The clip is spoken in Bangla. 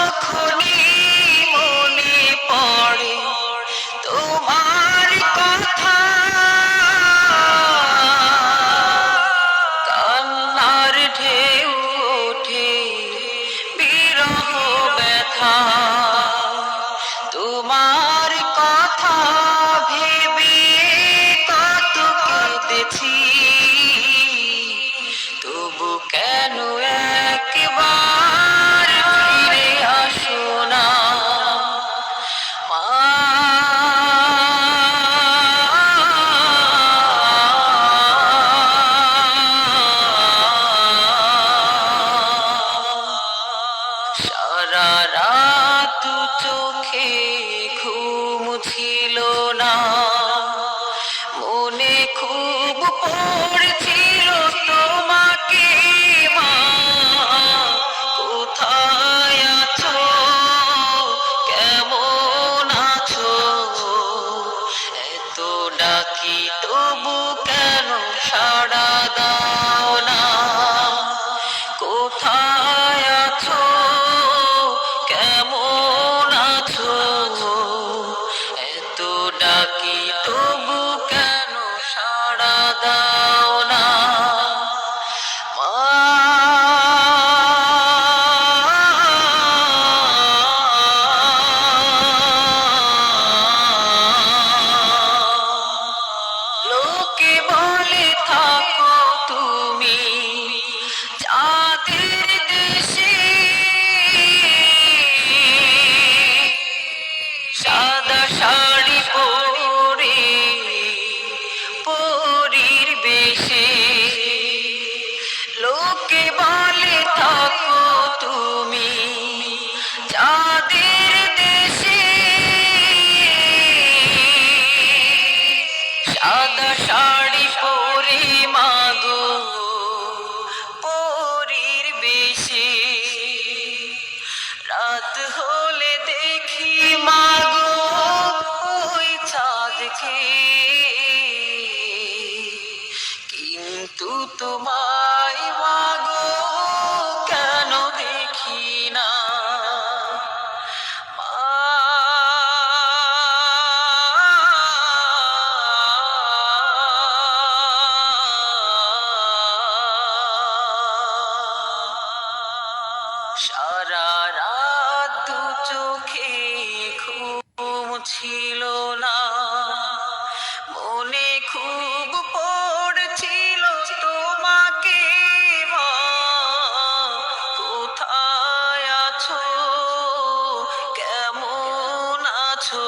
যখনই মনে পড়ে তোমার কথা, কান্নার ঢেউ ওঠে বিরহ ব্যথা। তোমার কথা ভেবে কত কেঁদেছি, তবু কেন একবার ফিরে আসো না মা। সারা রাত চোখে ঘুম ছিল না, মনে খুব পড়ছিল তোমাকে মা। কোথায় আছো, কেমন আছো, এত ডাকি তবু কেন সাড়া দাও না। কোথায় আছো, কেমন আছো, এত ডাকি তবু কেন সাড়া দাও না মা। লোকে বলে থাকো তুমি চাঁদের দেশে, সাদা শাড়ি পরে পরীর বেশে। লোকে বলে থাকো তুমি চাঁদের দেশে, সাদা শাড়ি পরে মাগো পরীর বেশে। রাত হলে দেখি মাগো ওই চাঁদকে, কিন্তু তোমায় মাগো কেন দেখি না মা। সারা রাত দু চোখে ঘুম ছিল না, মনে খুব পড়ছিল তোমাকে মা। কোথায় আছো, কেমন আছো,